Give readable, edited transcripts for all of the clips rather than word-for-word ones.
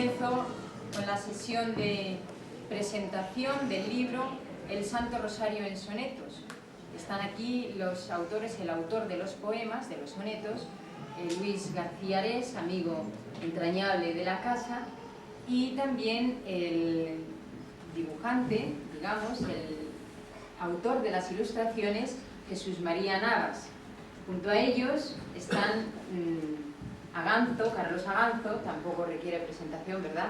Comienzo con la sesión de presentación del libro El Santo Rosario en Sonetos. Están aquí los autores, el autor de los poemas, de los sonetos, Luis García Ares, amigo entrañable de la casa, y también el dibujante, digamos, el autor de las ilustraciones, Jesús María Navas. Junto a ellos están Aganzo, Carlos Aganzo, tampoco requiere presentación, ¿verdad?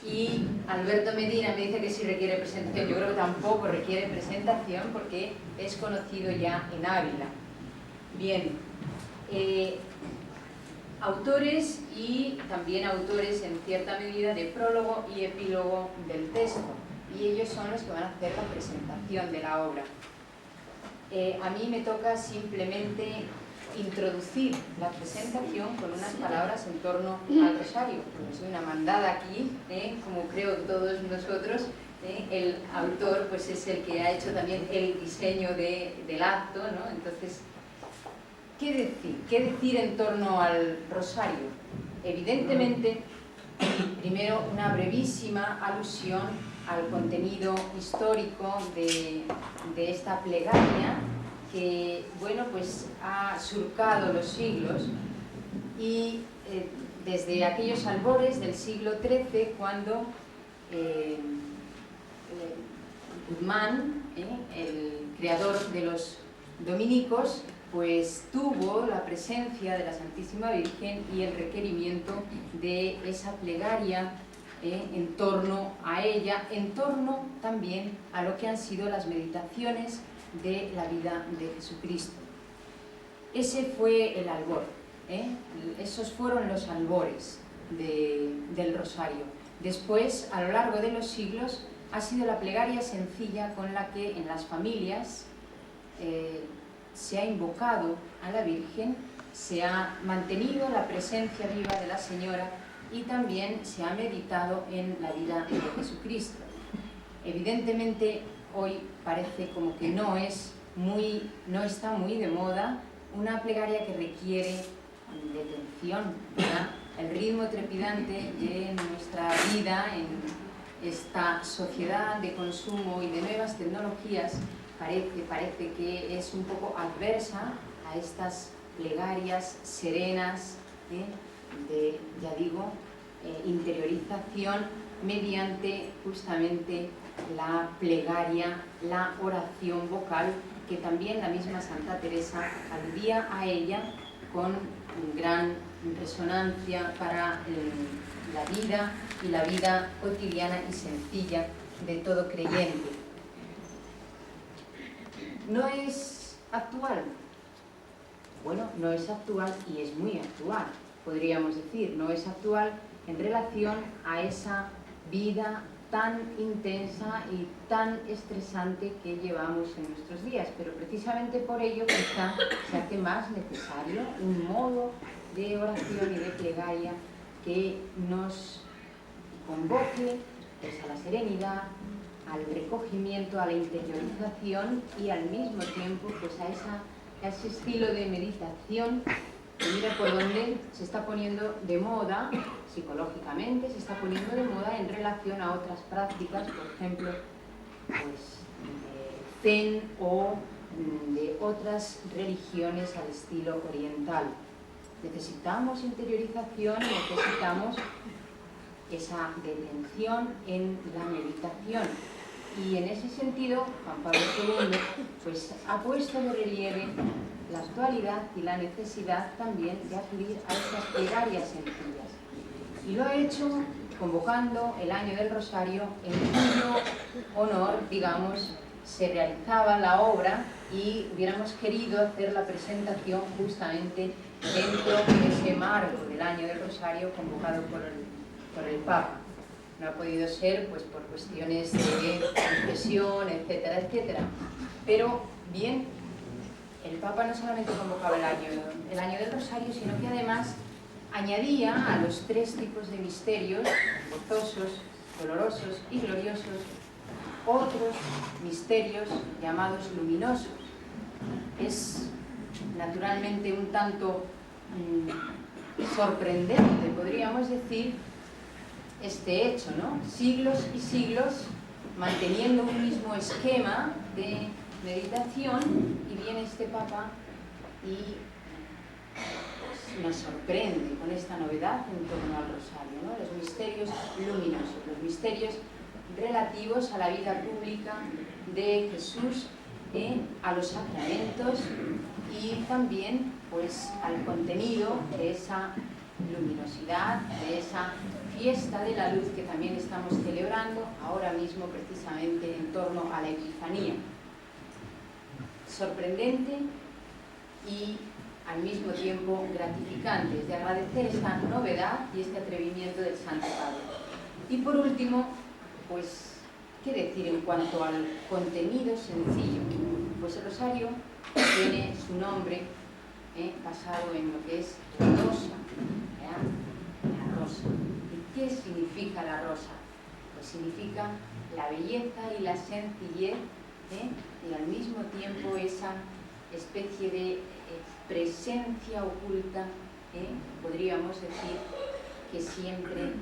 Y Alberto Medina me dice que sí requiere presentación. Yo creo que tampoco requiere presentación porque es conocido ya en Ávila. Bien, autores y también autores en cierta medida de prólogo y epílogo del texto, y ellos son los que van a hacer la presentación de la obra. A mí me toca simplemente introducir la presentación con unas palabras en torno al rosario. Soy una mandada aquí, como creo todos nosotros. El autor pues es el que ha hecho también el diseño del acto, ¿no? Entonces, ¿qué decir? ¿Qué decir en torno al rosario? Evidentemente, primero una brevísima alusión al contenido histórico de esta plegaria que, bueno, pues ha surcado los siglos y desde aquellos albores del siglo XIII, cuando Guzmán, el creador de los dominicos, pues tuvo la presencia de la Santísima Virgen y el requerimiento de esa plegaria en torno a ella, en torno también a lo que han sido las meditaciones de la vida de Jesucristo. Ese fue el albor, esos fueron los albores del rosario. Después, a lo largo de los siglos, ha sido la plegaria sencilla con la que en las familias se ha invocado a la Virgen, se ha mantenido la presencia viva de la Señora y también se ha meditado en la vida de Jesucristo. Evidentemente, hoy parece como que no está muy de moda una plegaria que requiere detención, ¿verdad? El ritmo trepidante de nuestra vida en esta sociedad de consumo y de nuevas tecnologías parece que es un poco adversa a estas plegarias serenas, de, ya digo, interiorización mediante justamente la plegaria, la oración vocal, que también la misma Santa Teresa aludía a ella con gran resonancia para la vida y la vida cotidiana y sencilla de todo creyente. ¿No es actual? Bueno, no es actual y es muy actual, podríamos decir. No es actual en relación a esa vida tan intensa y tan estresante que llevamos en nuestros días, pero precisamente por ello quizá se hace más necesario un modo de oración y de plegaria que nos convoque pues a la serenidad, al recogimiento, a la interiorización y al mismo tiempo pues a ese estilo de meditación que mira por dónde se está poniendo de moda psicológicamente, se está poniendo de moda en relación a otras prácticas, por ejemplo, pues, de Zen o de otras religiones al estilo oriental. Necesitamos interiorización, necesitamos esa detención en la meditación. Y en ese sentido, Juan Pablo II pues, ha puesto de relieve la actualidad y la necesidad también de acudir a estas plegarias sencillas. Y lo ha hecho convocando el año del Rosario, en cuyo honor, digamos, se realizaba la obra y hubiéramos querido hacer la presentación justamente dentro de ese marco del año del Rosario convocado por el Papa. No ha podido ser pues, por cuestiones de confesión, etcétera, etcétera. Pero bien, el Papa no solamente convocaba el año del Rosario, sino que además añadía a los 3 tipos de misterios, gozosos, dolorosos y gloriosos, otros misterios llamados luminosos. Es naturalmente un tanto sorprendente, podríamos decir, este hecho, ¿no? Siglos y siglos manteniendo un mismo esquema de meditación, y viene este Papa y pues, nos sorprende con esta novedad en torno al rosario, ¿no? Los misterios luminosos, los misterios relativos a la vida pública de Jesús, a los sacramentos y también pues, al contenido de esa luminosidad, de esa fiesta de la luz que también estamos celebrando ahora mismo precisamente en torno a la Epifanía. Sorprendente y al mismo tiempo gratificante, es de agradecer esta novedad y este atrevimiento del Santo Padre. Y por último, pues, ¿qué decir en cuanto al contenido sencillo? Pues el rosario tiene su nombre basado en lo que es la rosa, ¿verdad? La rosa. ¿Y qué significa la rosa? Pues significa la belleza y la sencillez, y al mismo tiempo esa especie de presencia oculta, podríamos decir, que siempre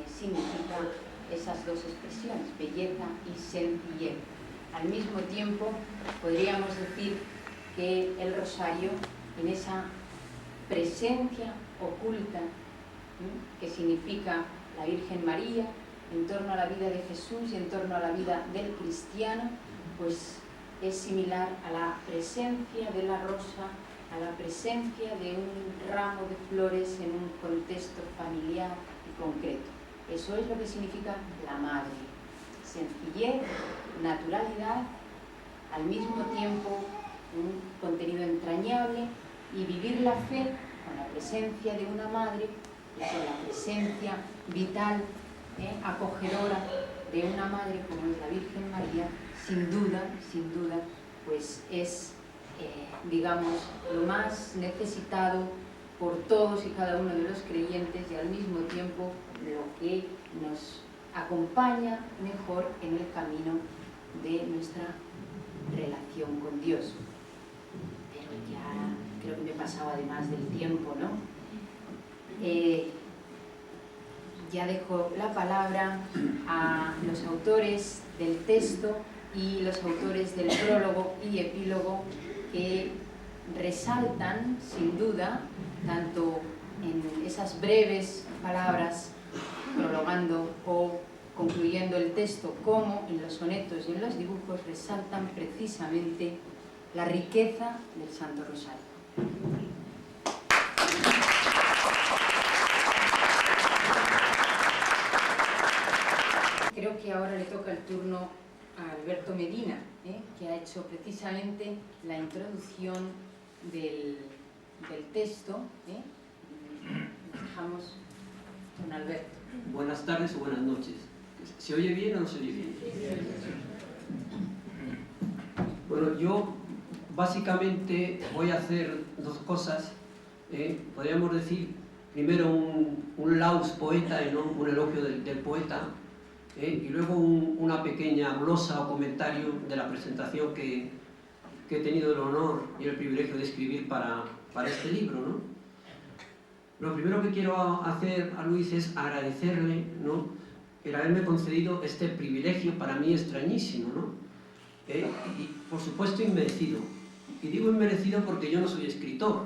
significa esas dos expresiones, belleza y sencillez. Al mismo tiempo, podríamos decir que el rosario, en esa presencia oculta, que significa la Virgen María, en torno a la vida de Jesús y en torno a la vida del cristiano, pues es similar a la presencia de la rosa, a la presencia de un ramo de flores en un contexto familiar y concreto. Eso es lo que significa la madre. Sencillez, naturalidad, al mismo tiempo un contenido entrañable, y vivir la fe con la presencia de una madre y con la presencia vital, acogedora de una madre como es la Virgen María, sin duda, pues es, digamos, lo más necesitado por todos y cada uno de los creyentes, y al mismo tiempo lo que nos acompaña mejor en el camino de nuestra relación con Dios. Pero ya creo que me he pasado además del tiempo, ¿no? Ya dejo la palabra a los autores del texto y los autores del prólogo y epílogo, que resaltan, sin duda, tanto en esas breves palabras prologando o concluyendo el texto, como en los sonetos y en los dibujos, resaltan precisamente la riqueza del Santo Rosario. Creo que ahora le toca el turno a Alberto Medina, que ha hecho precisamente la introducción del texto. Dejamos con Alberto. Buenas tardes o buenas noches. ¿Se oye bien o no se oye bien? Bueno, yo básicamente voy a hacer dos cosas. Podríamos decir primero un laus poeta, ¿no? Un elogio del poeta, y luego una pequeña glosa o comentario de la presentación que he tenido el honor y el privilegio de escribir para este libro, ¿no? Lo primero que quiero hacer a Luis es agradecerle, ¿no?, el haberme concedido este privilegio para mí extrañísimo, ¿no? Y por supuesto inmerecido. Y digo inmerecido porque yo no soy escritor.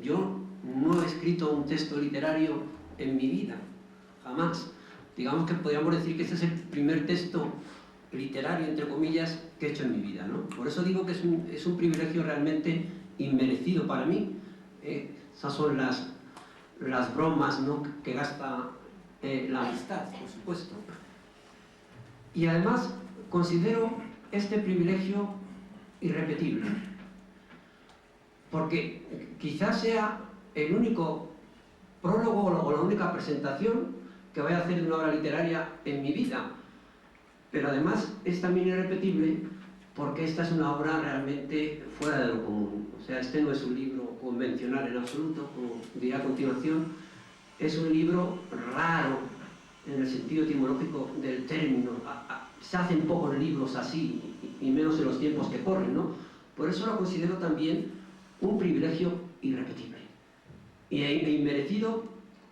Yo no he escrito un texto literario en mi vida, jamás. Digamos que podríamos decir que este es el primer texto literario, entre comillas, que he hecho en mi vida, ¿no? Por eso digo que es un privilegio realmente inmerecido para mí. Esas son las bromas, ¿no?, que gasta la amistad, por supuesto. Y además considero este privilegio irrepetible, porque quizás sea el único prólogo o la única presentación que voy a hacer de una obra literaria en mi vida, pero además es también irrepetible porque esta es una obra realmente fuera de lo común. O sea, este no es un libro convencional en absoluto, como diré a continuación. Es un libro raro en el sentido etimológico del término. Se hacen pocos libros así, y menos en los tiempos que corren, ¿no? Por eso lo considero también un privilegio irrepetible. E inmerecido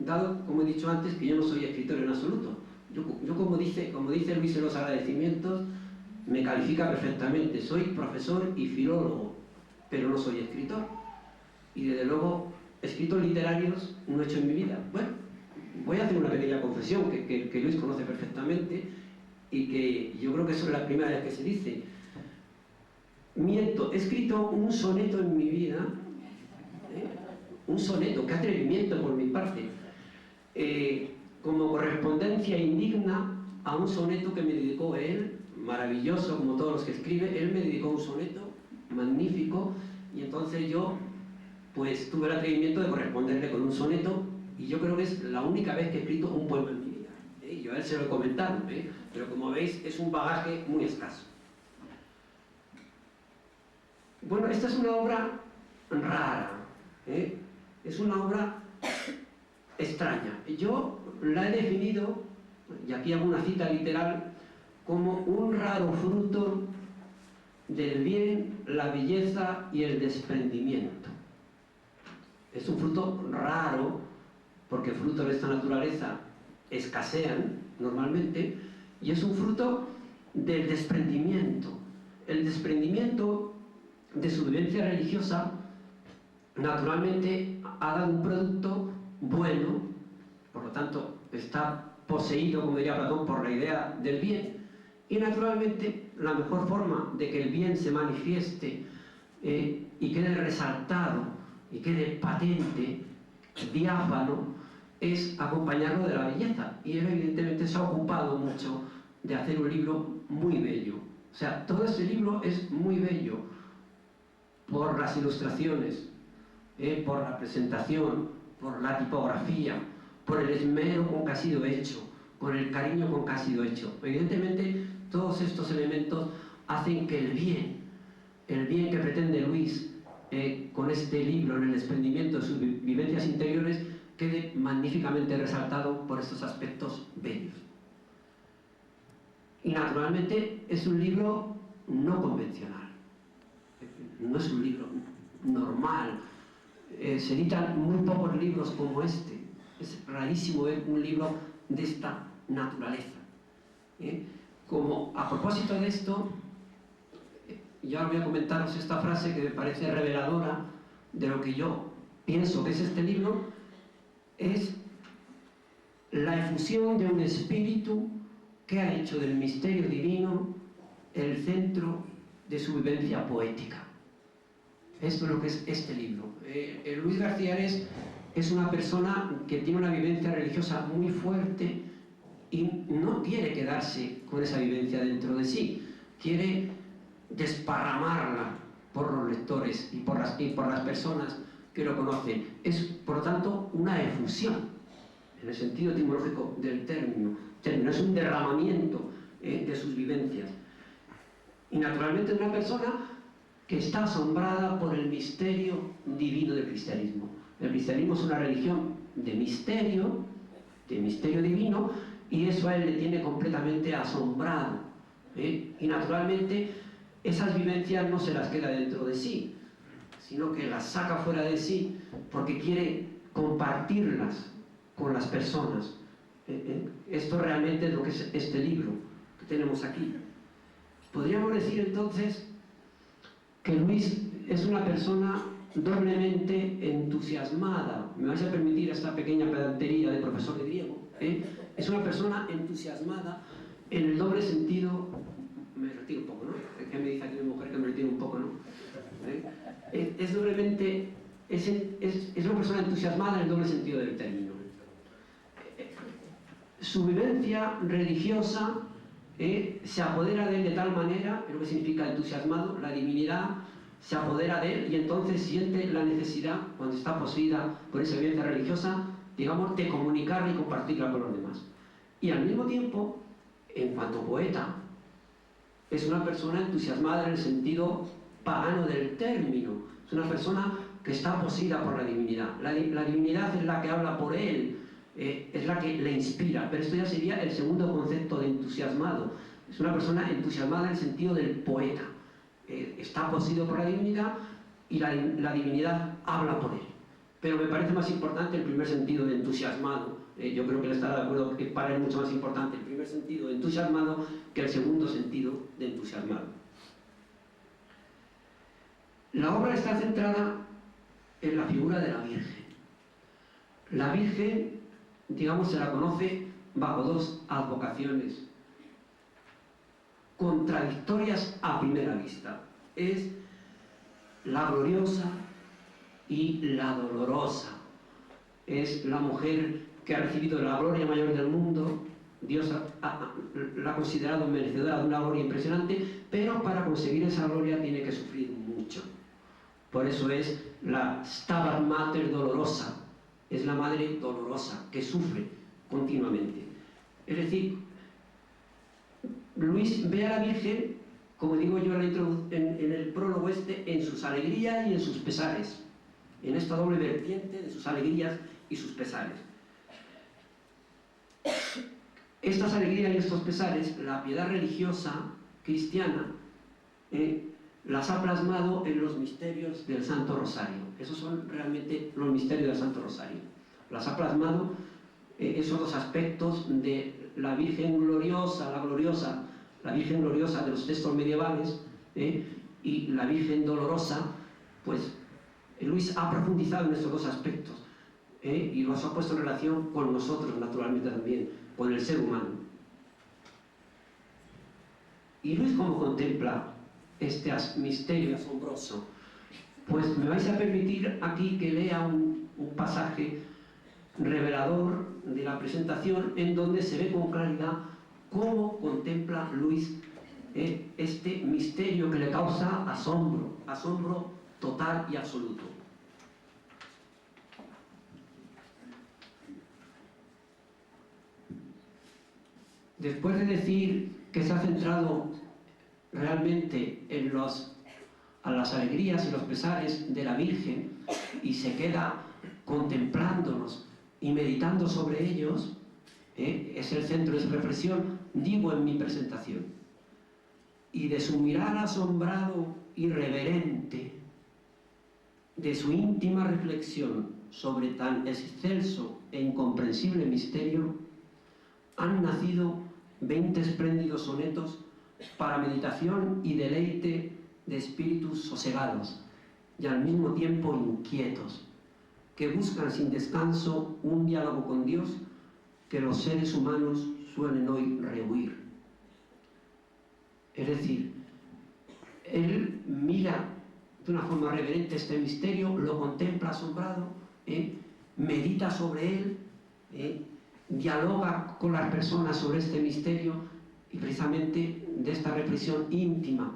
dado, como he dicho antes, que yo no soy escritor en absoluto. Yo como dice Luis en los agradecimientos, me califica perfectamente. Soy profesor y filólogo, pero no soy escritor. Y desde luego, escritos literarios no he hecho en mi vida. Bueno, voy a hacer una pequeña confesión que Luis conoce perfectamente y que yo creo que eso es la primera vez que se dice. Miento, he escrito un soneto en mi vida, un soneto, qué atrevimiento por mi parte, como correspondencia indigna a un soneto que me dedicó él, maravilloso como todos los que escribe. Él me dedicó un soneto magnífico y entonces yo pues tuve el atrevimiento de corresponderle con un soneto, y yo creo que es la única vez que he escrito un poema en mi vida. Yo a él se lo he comentado, pero como veis es un bagaje muy escaso. Bueno, esta es una obra rara, es una obra extraña. Yo la he definido, y aquí hago una cita literal, como un raro fruto del bien, la belleza y el desprendimiento. Es un fruto raro, porque frutos de esta naturaleza escasean normalmente, y es un fruto del desprendimiento. El desprendimiento de su vivencia religiosa naturalmente ha dado un producto bueno, por lo tanto está poseído, como diría Platón, por la idea del bien, y naturalmente la mejor forma de que el bien se manifieste y quede resaltado y quede patente, diáfano, es acompañarlo de la belleza. Y él evidentemente se ha ocupado mucho de hacer un libro muy bello. O sea, todo este libro es muy bello por las ilustraciones, por la presentación, por la tipografía, por el esmero con que ha sido hecho, con el cariño con que ha sido hecho. Evidentemente, todos estos elementos hacen que el bien que pretende Luis con este libro, en el desprendimiento de sus vivencias interiores, quede magníficamente resaltado por estos aspectos bellos. Y naturalmente es un libro no convencional, no es un libro normal. Se editan muy pocos libros como este. Es rarísimo ver un libro de esta naturaleza. Como a propósito de esto, ya voy a comentaros esta frase que me parece reveladora de lo que yo pienso que es este libro. Es la efusión de un espíritu que ha hecho del misterio divino el centro de su vivencia poética. Esto es lo que es este libro. Luis García Ares es una persona que tiene una vivencia religiosa muy fuerte y no quiere quedarse con esa vivencia dentro de sí. Quiere desparramarla por los lectores y por las personas que lo conocen. Es, por lo tanto, una efusión, en el sentido etimológico del término. Es un derramamiento de sus vivencias. Y naturalmente es una persona que está asombrada por el misterio divino del cristianismo. El cristianismo es una religión de misterio divino, y eso a él le tiene completamente asombrado. Y naturalmente esas vivencias no se las queda dentro de sí, sino que las saca fuera de sí porque quiere compartirlas con las personas. Esto realmente es lo que es este libro que tenemos aquí. Podríamos decir entonces que Luis es una persona doblemente entusiasmada. Me vais a permitir esta pequeña pedantería de profesor de griego. Es una persona entusiasmada en el doble sentido. Me retiro un poco, ¿no? Es que me dice aquí mi mujer que me retiro un poco, ¿no? Es doblemente, es una persona entusiasmada en el doble sentido del término. Su vivencia religiosa se apodera de él de tal manera, es lo que significa entusiasmado, la divinidad se apodera de él y entonces siente la necesidad, cuando está poseída por esa vivencia religiosa, digamos, de comunicarla y compartirla con los demás. Y al mismo tiempo, en cuanto poeta, es una persona entusiasmada en el sentido pagano del término. Es una persona que está poseída por la divinidad. La divinidad es la que habla por él, es la que le inspira. Pero esto ya sería el segundo concepto de entusiasmado. Es una persona entusiasmada en el sentido del poeta. Está poseído por la divinidad y la divinidad habla por él. pero me parece más importante el primer sentido de entusiasmado. Yo creo que él estará de acuerdo que para él es mucho más importante el primer sentido de entusiasmado que el segundo sentido de entusiasmado. La obra está centrada en la figura de la Virgen. La Virgen, digamos, se la conoce bajo dos advocaciones contradictorias a primera vista. Es la gloriosa y la dolorosa. Es la mujer que ha recibido la gloria mayor del mundo. Dios la ha considerado merecedora de una gloria impresionante, pero para conseguir esa gloria tiene que sufrir mucho. Por eso es la Stabat Mater dolorosa, es la madre dolorosa que sufre continuamente. Es decir, Luis ve a la Virgen, como digo yo en el prólogo en sus alegrías y en sus pesares, en esta doble vertiente de sus alegrías y sus pesares. Estas alegrías y estos pesares, la piedad religiosa cristiana las ha plasmado en los misterios del Santo Rosario. Esos son realmente los misterios del Santo Rosario. Las ha plasmado esos dos aspectos de la Virgen gloriosa, la Virgen gloriosa de los textos medievales y la Virgen dolorosa. Pues Luis ha profundizado en estos dos aspectos y los ha puesto en relación con nosotros, naturalmente también, con el ser humano. ¿Y Luis cómo contempla este misterio asombroso? Pues me vais a permitir aquí que lea un pasaje revelador de la presentación en donde se ve con claridad cómo contempla Luis este misterio que le causa asombro total y absoluto. Después de decir que se ha centrado realmente a las alegrías y los pesares de la Virgen y se queda contemplándolos y meditando sobre ellos, es el centro de su reflexión, digo en mi presentación. Y de su mirar asombrado y reverente, de su íntima reflexión sobre tan excelso e incomprensible misterio, han nacido 20 espléndidos sonetos para meditación y deleite de espíritus sosegados y al mismo tiempo inquietos, que buscan sin descanso un diálogo con Dios que los seres humanos suelen hoy rehuir. Es decir, él mira de una forma reverente este misterio, lo contempla asombrado, medita sobre él, dialoga con las personas sobre este misterio, y precisamente de esta reflexión íntima,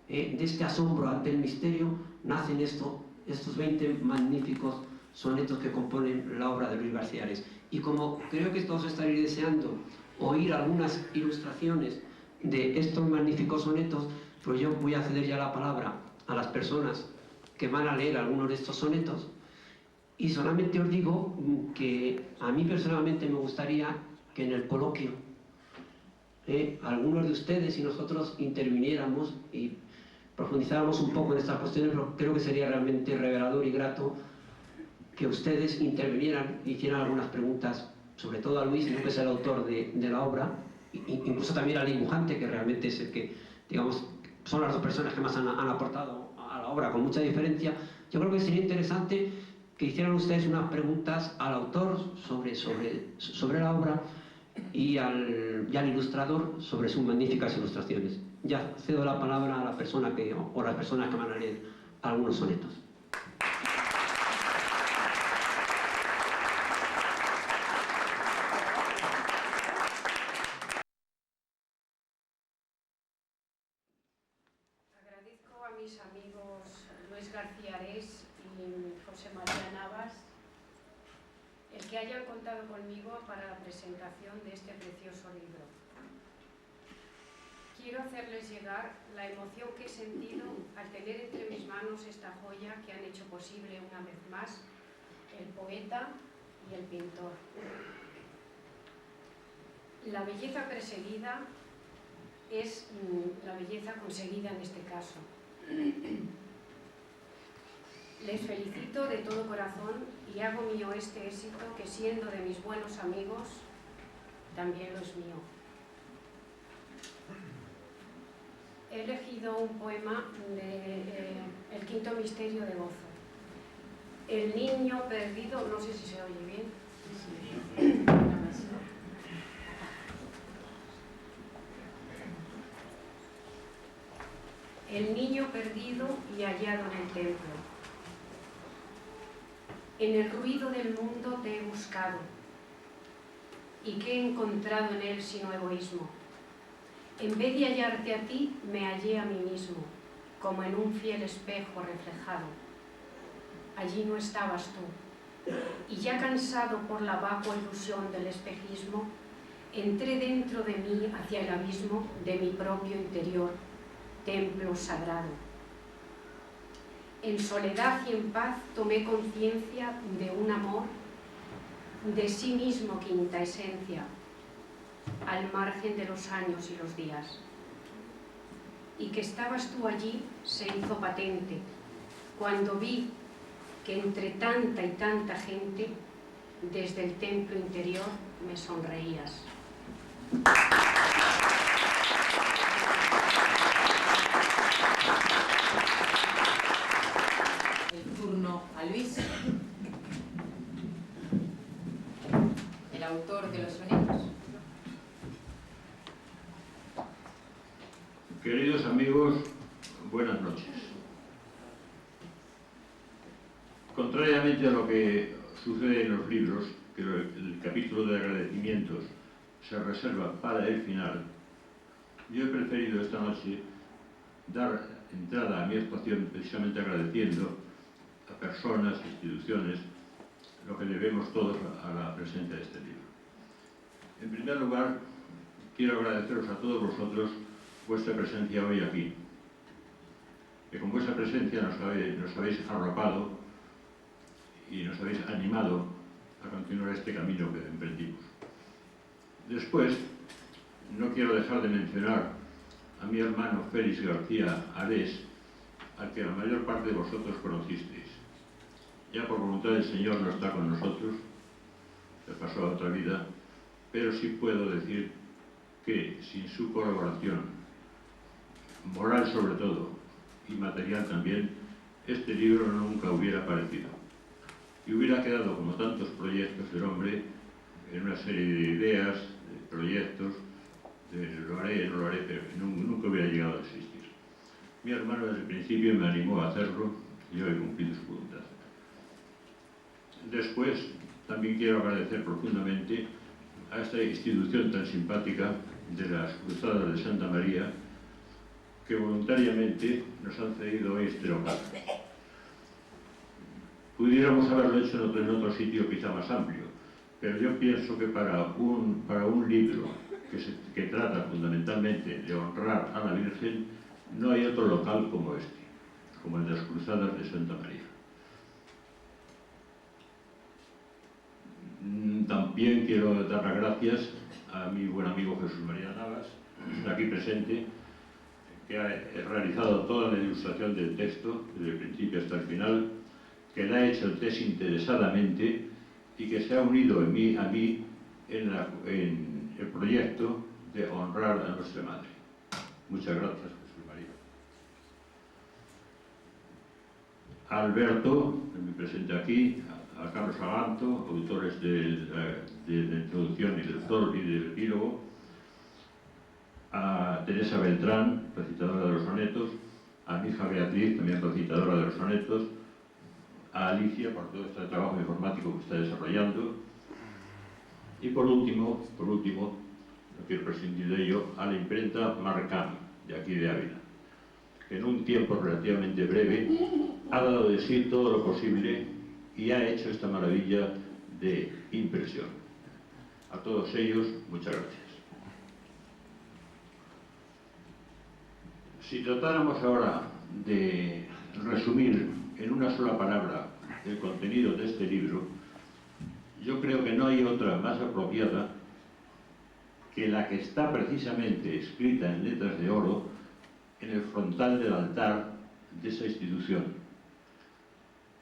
de este asombro ante el misterio, nacen estos 20 magníficos sonetos que componen la obra de Luis García Ares. Y como creo que todos estaréis deseando oír algunas ilustraciones de estos magníficos sonetos, pues yo voy a ceder ya la palabra a las personas que van a leer algunos de estos sonetos. Y solamente os digo que a mí personalmente me gustaría que en el coloquio algunos de ustedes y nosotros interviniéramos y profundizáramos un poco en estas cuestiones, pero creo que sería realmente revelador y grato que ustedes intervinieran y hicieran algunas preguntas, sobre todo a Luis, que es el autor de la obra, incluso también al dibujante, que realmente es el que, digamos, son las dos personas que más han aportado a la obra con mucha diferencia. Yo creo que sería interesante que hicieran ustedes unas preguntas al autor sobre la obra y al ilustrador sobre sus magníficas ilustraciones. Ya cedo la palabra a la persona o las personas que van a leer algunos sonetos. Agradezco a mis amigos Luis García Ares y José María Navas el que hayan contado conmigo para la presentación de este precioso libro. Quiero hacerles llegar la emoción que he sentido al tener entre mis manos esta joya que han hecho posible una vez más el poeta y el pintor. La belleza perseguida es la belleza conseguida en este caso. Les felicito de todo corazón y hago mío este éxito que, siendo de mis buenos amigos, también lo es mío. He elegido un poema de El quinto misterio de Gozo. El niño perdido, no sé si se oye bien. El niño perdido y hallado en el templo. En el ruido del mundo te he buscado. ¿Y qué he encontrado en él sino egoísmo? En vez de hallarte a ti, me hallé a mí mismo, como en un fiel espejo reflejado. Allí no estabas tú. Y ya cansado por la vacua ilusión del espejismo, entré dentro de mí hacia el abismo de mi propio interior, templo sagrado. En soledad y en paz tomé conciencia de un amor, de sí mismo quinta esencia, al margen de los años y los días. Y que estabas tú allí se hizo patente, cuando vi que entre tanta y tanta gente, desde el templo interior, me sonreías. El turno a Luis, el autor de los sonetos. Queridos amigos, buenas noches. Contrariamente a lo que sucede en los libros, que el capítulo de agradecimientos se reserva para el final, yo he preferido esta noche dar entrada a mi actuación precisamente agradeciendo a personas, instituciones, lo que debemos todos a la presencia de este libro. En primer lugar, quiero agradeceros a todos vosotros vuestra presencia hoy aquí, que con vuestra presencia nos habéis arropado y nos habéis animado a continuar este camino que emprendimos. Después, no quiero dejar de mencionar a mi hermano Félix García Ares, al que la mayor parte de vosotros conocisteis. Ya por voluntad del Señor no está con nosotros, se pasó a otra vida, pero sí puedo decir que sin su colaboración, moral sobre todo, y material también, este libro nunca hubiera aparecido. Y hubiera quedado, como tantos proyectos del hombre, en una serie de ideas, de proyectos, de lo haré, no lo haré, pero nunca hubiera llegado a existir. Mi hermano desde el principio me animó a hacerlo y yo he cumplido su voluntad. Después, también quiero agradecer profundamente a esta institución tan simpática de las Cruzadas de Santa María, que voluntariamente nos han cedido hoy este local. Pudiéramos haberlo hecho en otro sitio quizá más amplio, pero yo pienso que para un libro que trata fundamentalmente de honrar a la Virgen, no hay otro local como este, como el de las Cruzadas de Santa María. También quiero dar las gracias a mi buen amigo Jesús María Navas, aquí presente, que ha realizado toda la ilustración del texto, desde el principio hasta el final, que la ha hecho desinteresadamente y que se ha unido a mí en el proyecto de honrar a nuestra Madre. Muchas gracias, Jesús María. A Alberto, que me presenta aquí, a Carlos Aganto, autores de la introducción y del epílogo, a Teresa Beltrán, recitadora de los sonetos, a mi hija Beatriz, también recitadora de los sonetos, a Alicia por todo este trabajo informático que está desarrollando, y por último, no quiero prescindir de ello, a la imprenta Marcam, de aquí de Ávila, que en un tiempo relativamente breve ha dado de sí todo lo posible y ha hecho esta maravilla de impresión. A todos ellos, muchas gracias. Si tratáramos ahora de resumir en una sola palabra el contenido de este libro, yo creo que no hay otra más apropiada que la que está precisamente escrita en letras de oro en el frontal del altar de esa institución.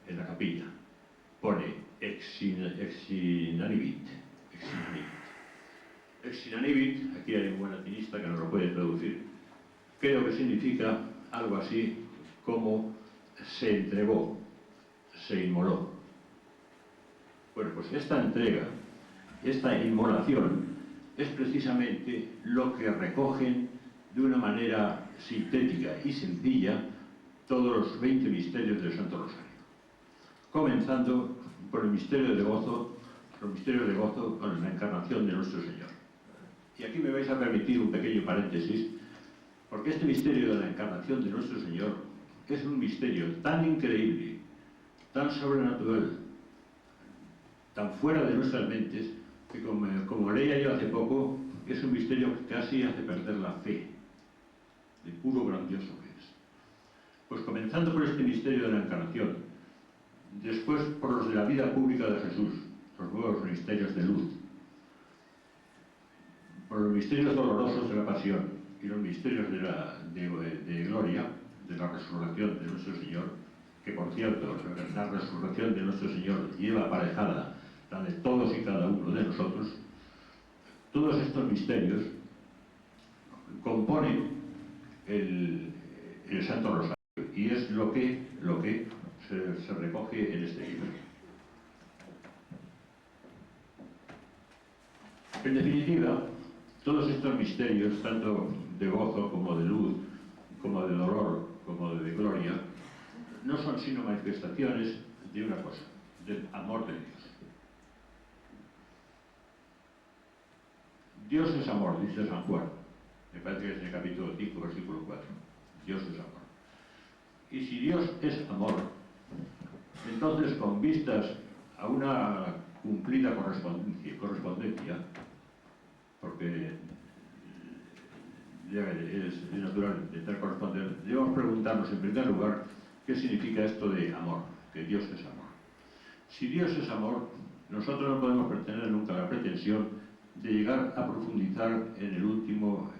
en la capilla, pone exinanibit. Exinanibit, aquí hay un buen latinista que nos lo puede traducir, creo que significa algo así como se entregó, se inmoló. Bueno, pues esta entrega, esta inmolación, es precisamente lo que recogen de una manera sintética y sencilla todos los 20 misterios del Santo Rosario. Comenzando por el misterio de gozo, con la encarnación de nuestro Señor. Y aquí me vais a permitir un pequeño paréntesis, porque este misterio de la encarnación de nuestro Señor es un misterio tan increíble, tan sobrenatural, tan fuera de nuestras mentes, que como leía yo hace poco, es un misterio que casi hace perder la fe, de puro grandioso que es. Pues comenzando por este misterio de la encarnación, después por los de la vida pública de Jesús, los nuevos misterios de luz, por los misterios dolorosos de la pasión y los misterios de gloria, de la resurrección de nuestro Señor, que por cierto, la resurrección de nuestro Señor lleva aparejada la de todos y cada uno de nosotros. Todos estos misterios componen el Santo Rosario y es lo que se recoge en este libro. En definitiva, todos estos misterios, tanto de gozo como de luz, como de dolor, como de gloria, no son sino manifestaciones de una cosa, del amor de Dios. Dios es amor, dice San Juan. Me parece que es en el capítulo 5, versículo 4. Dios es amor. Y si Dios es amor, entonces con vistas a una cumplida correspondencia, porque es natural intentar corresponder, debemos preguntarnos en primer lugar qué significa esto de amor, que Dios es amor. Si Dios es amor, nosotros no podemos tener nunca la pretensión de llegar a profundizar en el último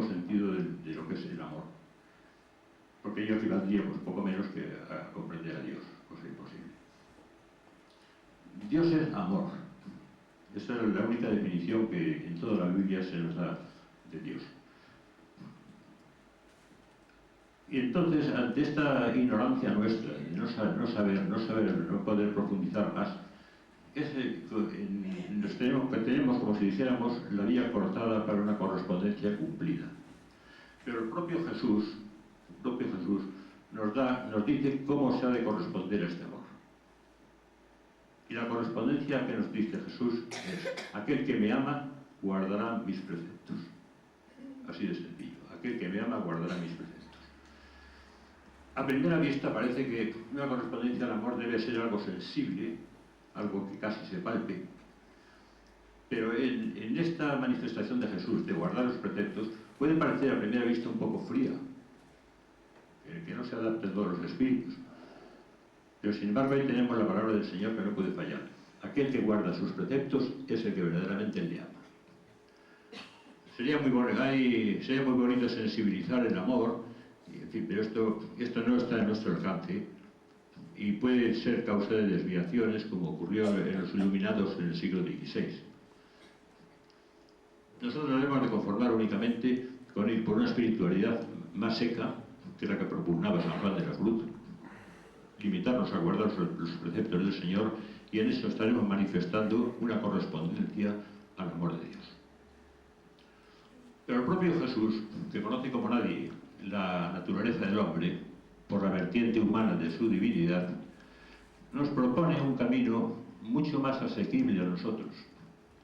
sentido de lo que es el amor, porque ello equivaldríamos poco menos que a comprender a Dios, cosa imposible. Dios es amor. Esta es la única definición que en toda la Biblia se nos da de Dios. Y entonces, ante esta ignorancia nuestra, de no poder profundizar más, tenemos, como si dijéramos, la vía cortada para una correspondencia cumplida. Pero el propio Jesús nos dice cómo se ha de corresponder a este amor. Y la correspondencia que nos dice Jesús es: aquel que me ama guardará mis preceptos. Así de sencillo. Aquel que me ama guardará mis preceptos. A primera vista parece que una correspondencia al amor debe ser algo sensible, algo que casi se palpe, pero en esta manifestación de Jesús de guardar los preceptos puede parecer a primera vista un poco fría, que no se adapte a todos los espíritus. Pero sin embargo ahí tenemos la palabra del Señor que no puede fallar. Aquel que guarda sus preceptos es el que verdaderamente le ama. Sería muy bonito sensibilizar el amor, en fin, pero esto no está en nuestro alcance y puede ser causa de desviaciones, como ocurrió en los iluminados en el siglo XVI. Nosotros nos debemos de conformar únicamente con ir por una espiritualidad más seca que la que propugnaba San Juan de la Cruz, limitarnos a guardar los preceptos del Señor, y en eso estaremos manifestando una correspondencia al amor de Dios. Pero el propio Jesús, que conoce como nadie la naturaleza del hombre por la vertiente humana de su divinidad, nos propone un camino mucho más asequible a nosotros,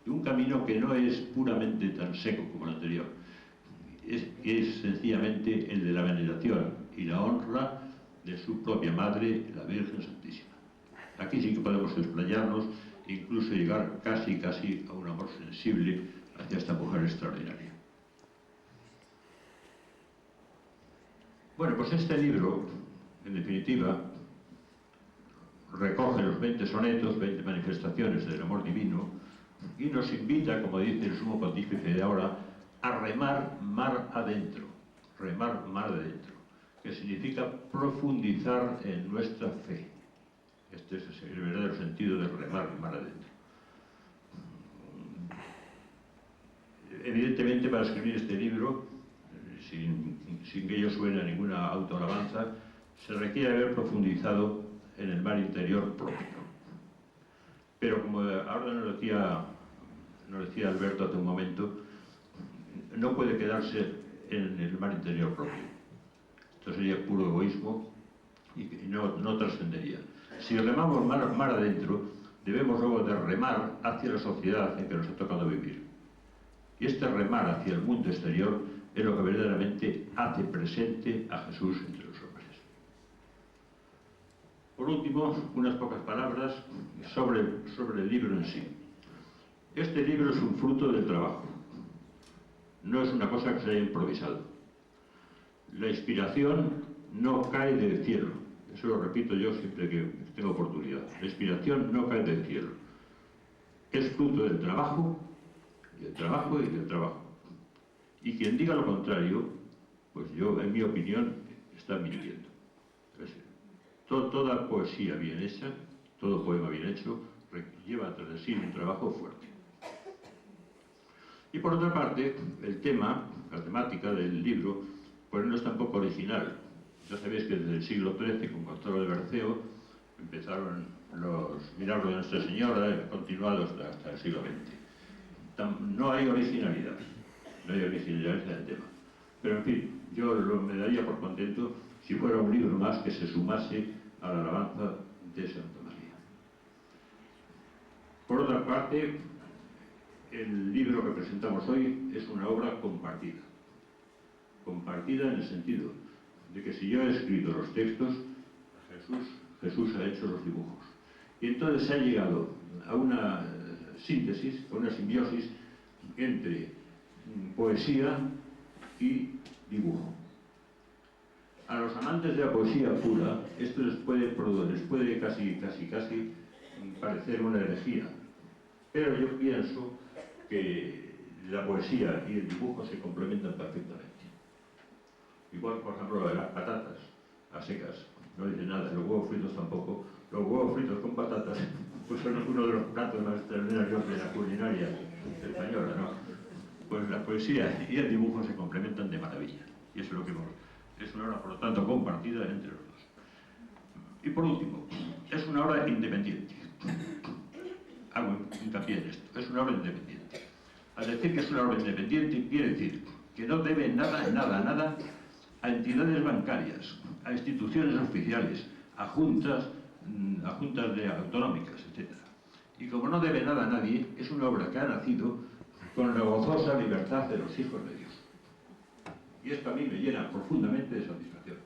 un camino que no es puramente tan seco como el anterior, es sencillamente el de la veneración y la honra de su propia Madre, la Virgen Santísima. Aquí sí que podemos explayarnos e incluso llegar casi a un amor sensible hacia esta mujer extraordinaria. Bueno, pues este libro, en definitiva, recoge los 20 sonetos, 20 manifestaciones del amor divino, y nos invita, como dice el sumo pontífice de ahora, a remar mar adentro, que significa profundizar en nuestra fe. Este es el verdadero sentido de remar mar adentro. Evidentemente, para escribir este libro, sin que ello suene a ninguna autoalabanza, se requiere haber profundizado en el mar interior propio. Pero como ahora nos decía Alberto hace un momento, no puede quedarse en el mar interior propio. Esto sería puro egoísmo y no trascendería. Si remamos mar adentro, debemos luego de remar hacia la sociedad en que nos ha tocado vivir. Y este remar hacia el mundo exterior es lo que verdaderamente hace presente a Jesús entre los hombres. Por último, unas pocas palabras sobre el libro en sí. Este libro es un fruto del trabajo. No es una cosa que se haya improvisado. La inspiración no cae del cielo. Eso lo repito yo siempre que tengo oportunidad. La inspiración no cae del cielo. Es fruto del trabajo, y del trabajo y del trabajo. Y quien diga lo contrario, pues yo, en mi opinión, está mintiendo. Toda poesía bien hecha, todo poema bien hecho, lleva tras de sí un trabajo fuerte. Y por otra parte, el tema, la temática del libro, pues no es tampoco original. Ya sabéis que desde el siglo XIII, con Gonzalo de Berceo, empezaron los milagros de Nuestra Señora, continuados hasta el siglo XX. No hay originalidad en el tema. Pero en fin, yo me daría por contento si fuera un libro más que se sumase a la alabanza de Santa María. Por otra parte, el libro que presentamos hoy es una obra compartida. Compartida en el sentido de que si yo he escrito los textos, Jesús ha hecho los dibujos. Y entonces se ha llegado a una síntesis, a una simbiosis entre poesía y dibujo. A los amantes de la poesía pura, esto les puede casi parecer una herejía. Pero yo pienso que la poesía y el dibujo se complementan perfectamente. Igual, por ejemplo, de las patatas a secas, no dice nada, los huevos fritos tampoco. Los huevos fritos con patatas pues son uno de los platos más extraordinarios de la culinaria española, ¿no? Pues la poesía y el dibujo se complementan de maravilla. Y eso es lo que es una obra, por lo tanto, compartida entre los dos. Y por último, es una obra independiente. Hago hincapié en esto. Es una obra independiente. Al decir que es una obra independiente, quiere decir que no debe nada a entidades bancarias, a instituciones oficiales, a juntas autonómicas, etc. Y como no debe nada a nadie, es una obra que ha nacido con la gozosa libertad de los hijos de Dios. Y esto a mí me llena profundamente de satisfacción.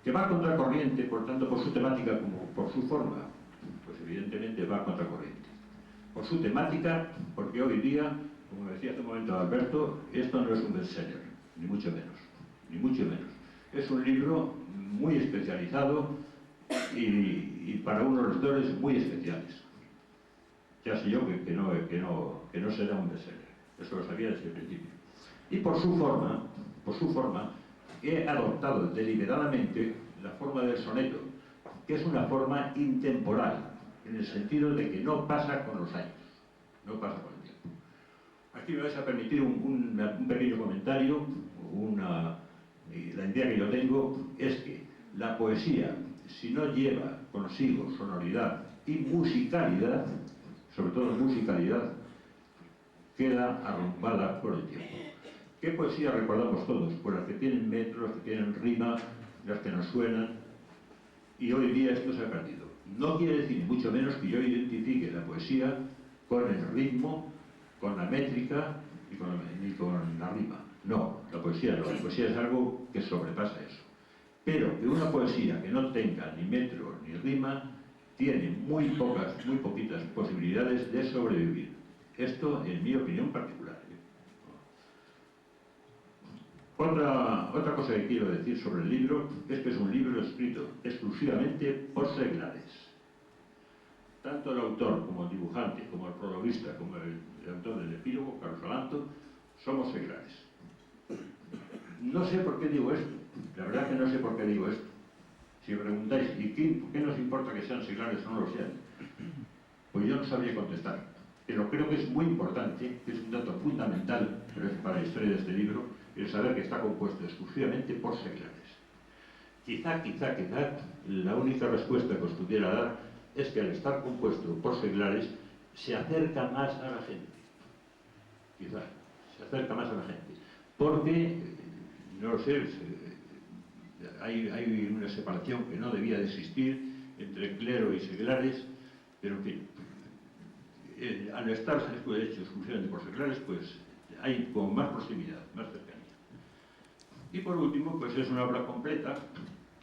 Que va a contracorriente, por tanto, por su temática como por su forma, pues evidentemente va a contracorriente. Por su temática, porque hoy día, como decía hace un momento Alberto, esto no es un bestseller, ni mucho menos. Es un libro muy especializado y para unos lectores muy especiales. Ya sé yo que no será un bestseller, eso lo sabía desde el principio. Y por su forma, he adoptado deliberadamente la forma del soneto, que es una forma intemporal, en el sentido de que no pasa con los años, no pasa con el tiempo. Aquí me vais a permitir un pequeño comentario. La idea que yo tengo es que la poesía, si no lleva consigo sonoridad y musicalidad, sobre todo musicalidad, queda arrumbada por el tiempo. ¿Qué poesía recordamos todos? Pues las que tienen metro, las que tienen rima, las que nos suenan, y hoy día esto se ha perdido. No quiere decir, mucho menos, que yo identifique la poesía con el ritmo, con la métrica ni con la rima. No, la poesía es algo que sobrepasa eso. Pero que una poesía que no tenga ni metro ni rima tiene muy poquitas posibilidades de sobrevivir. Esto, en mi opinión particular. Otra cosa que quiero decir sobre el libro es que es un libro escrito exclusivamente por seglares. Tanto el autor como el dibujante, como el prologuista, como el autor del epílogo, Carlos Alanto, somos seglares. No sé por qué digo esto, la verdad que no sé por qué digo esto. Si me preguntáis, por qué nos importa que sean seglares o no lo sean? Pues yo no sabría contestar. Pero creo que es muy importante, que es un dato fundamental para la historia de este libro, el saber que está compuesto exclusivamente por seglares. Quizá, la única respuesta que os pudiera dar es que al estar compuesto por seglares se acerca más a la gente. Quizá, se acerca más a la gente. Porque, no lo sé, hay una separación que no debía de existir entre clero y seglares, pero en fin, al estar hecho exclusivamente por seglares, pues hay como más proximidad, más cercanía. Y por último, pues es una obra completa.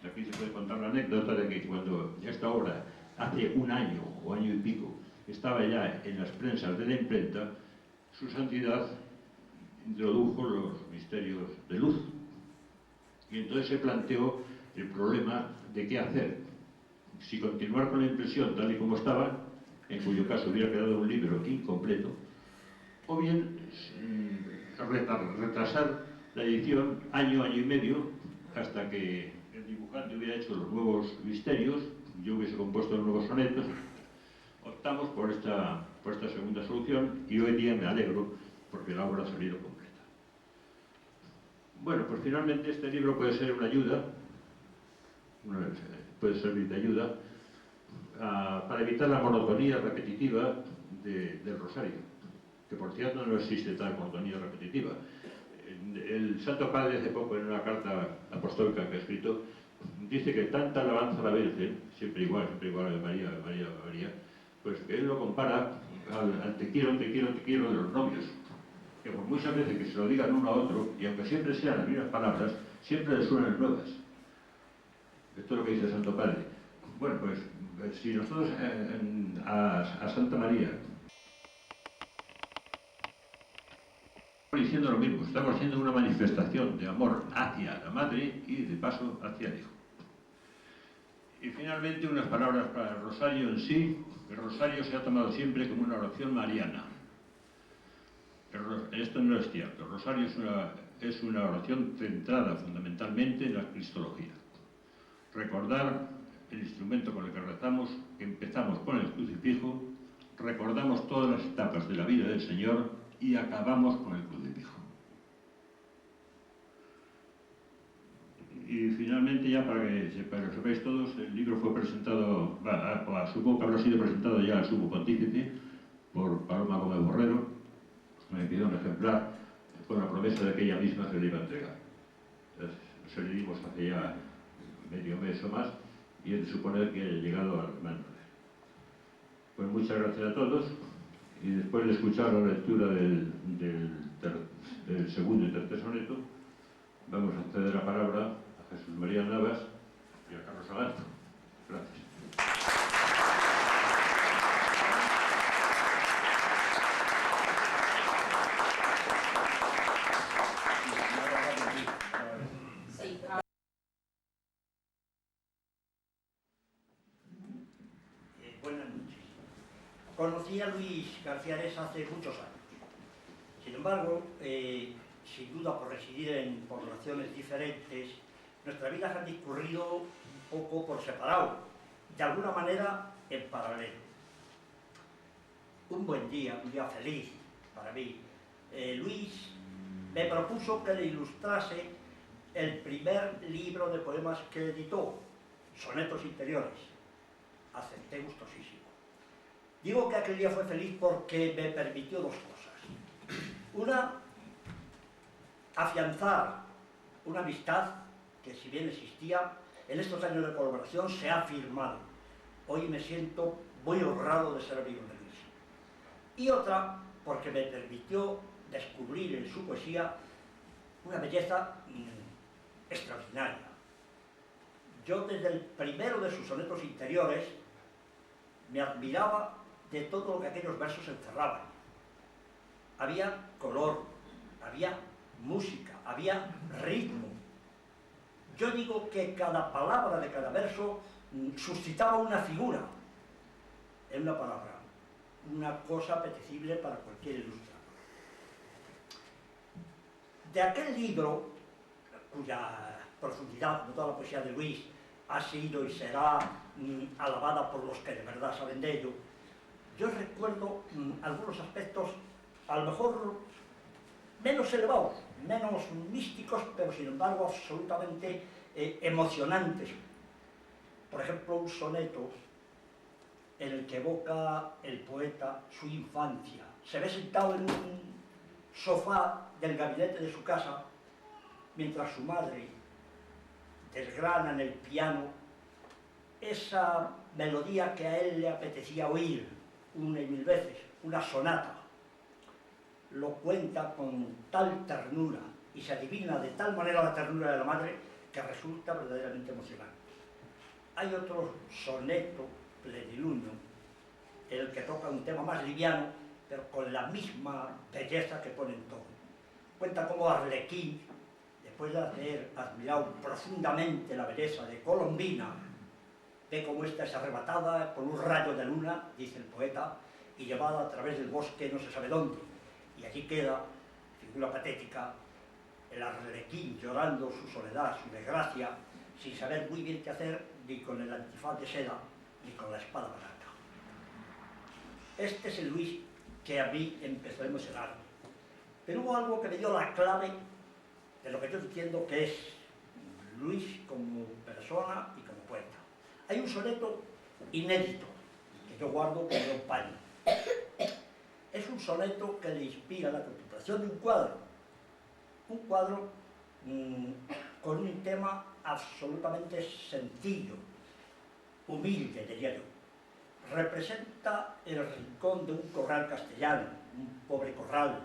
Aquí se puede contar la anécdota de que cuando esta obra, hace un año o año y pico, estaba ya en las prensas de la imprenta, su santidad introdujo los misterios de luz. Y entonces se planteó el problema de qué hacer. Si continuar con la impresión tal y como estaba, en cuyo caso hubiera quedado un libro incompleto, o bien retrasar la edición año y medio, hasta que el dibujante hubiera hecho los nuevos misterios, yo hubiese compuesto los nuevos sonetos. Optamos por esta segunda solución y hoy día me alegro porque la obra ha salido completa. Bueno, pues finalmente este libro puede ser una ayuda, puede servir de ayuda para evitar la monotonía repetitiva del rosario, que por cierto no existe tal monotonía repetitiva. El Santo Padre hace poco en una carta apostólica que ha escrito dice que tanta alabanza a la Virgen, siempre igual, Ave María, Ave María, Ave María, pues que él lo compara al te quiero de los novios, que por muchas veces que se lo digan uno a otro, y aunque siempre sean las mismas palabras, siempre les suenan nuevas. Esto es lo que dice el Santo Padre. Bueno, pues si nosotros a Santa María diciendo lo mismo, estamos haciendo una manifestación de amor hacia la Madre y de paso hacia el Hijo. Y finalmente unas palabras para el rosario en sí. El rosario se ha tomado siempre como una oración mariana. Esto no es cierto. El rosario es una oración centrada fundamentalmente en la cristología. Recordar el instrumento con el que rezamos, que empezamos con el crucifijo, recordamos todas las etapas de la vida del Señor y acabamos con el crucifijo. Y finalmente, ya para que lo sepáis todos, el libro fue presentado, supongo que habrá sido presentado ya al sumo pontífice por Paloma Gómez Borrero. Me pidió un ejemplar con la promesa de que ella misma se le iba a entregar. Entonces, se le dimos hace ya medio mes o más y es de suponer que haya llegado al manos. Pues muchas gracias a todos y después de escuchar la lectura del segundo y tercer soneto, vamos a ceder la palabra a Jesús María Navas y a Carlos Agarto. Gracias. Buenas noches. Conocí a Luis García Ares hace muchos años. Sin embargo, sin duda por residir en poblaciones diferentes, nuestras vidas han discurrido un poco por separado, de alguna manera en paralelo. Un buen día, un día feliz para mí, Luis me propuso que le ilustrase el primer libro de poemas que editó, Sonetos Interiores. Acepté gustosísimo. Digo que aquel día fue feliz porque me permitió dos cosas. Una, afianzar una amistad que, si bien existía, en estos años de colaboración se ha firmado. Hoy me siento muy honrado de ser amigo de Luis. Y otra, porque me permitió descubrir en su poesía una belleza extraordinaria. Yo, desde el primero de sus sonetos interiores, me admiraba de todo lo que aquellos versos encerraban. Había color, había música, había ritmo. Yo digo que cada palabra de cada verso suscitaba una figura, en una palabra, una cosa apetecible para cualquier ilustrador. De aquel libro cuya profundidad, como toda la poesía de Luis, ha sido y será alabada por los que de verdad saben de ello, yo recuerdo algunos aspectos, a lo mejor menos elevados, menos místicos, pero sin embargo absolutamente emocionantes. Por ejemplo, un soneto en el que evoca el poeta su infancia. Se ve sentado en un sofá del gabinete de su casa, mientras su madre desgrana en el piano esa melodía que a él le apetecía oír una y mil veces, una sonata. Lo cuenta con tal ternura y se adivina de tal manera la ternura de la madre que resulta verdaderamente emocionante. Hay otro soneto plenilunio en el que toca un tema más liviano, pero con la misma belleza que pone en todo. Cuenta cómo Arlequín, después de haber admirado profundamente la belleza de Colombina, ve cómo ésta es arrebatada por un rayo de luna, dice el poeta, y llevada a través del bosque no se sabe dónde. Y allí queda, figura patética, el Arlequín llorando su soledad, su desgracia, sin saber muy bien qué hacer, ni con el antifaz de seda, ni con la espada barata. Este es el Luis que a mí empezó a emocionarme. Pero hubo algo que me dio la clave de lo que yo entiendo que es Luis como persona y como poeta. Hay un soneto inédito que yo guardo como un paño. Es un soneto que le inspira la contemplación de un cuadro con un tema absolutamente sencillo, humilde, diría yo. Representa el rincón de un corral castellano, un pobre corral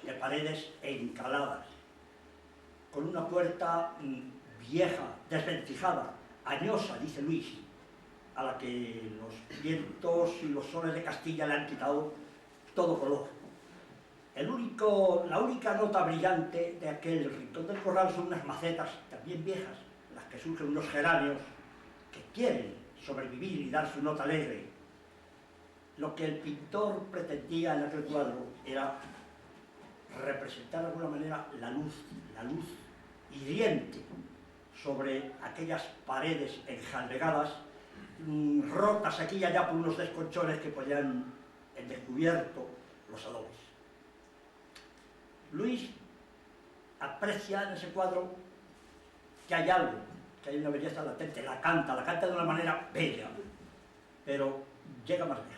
de paredes encaladas, con una puerta vieja, desvencijada, añosa, dice Luis, a la que los vientos y los soles de Castilla le han quitado todo color. La única nota brillante de aquel rincón del corral son unas macetas también viejas, en las que surgen unos geranios que quieren sobrevivir y dar su nota alegre. Lo que el pintor pretendía en aquel cuadro era representar de alguna manera la luz hiriente sobre aquellas paredes enjalbegadas, rotas aquí y allá por unos desconchones que ponían en descubierto los adobes. Luis aprecia en ese cuadro que hay algo, que hay una belleza latente, la canta de una manera bella, pero llega más lejos.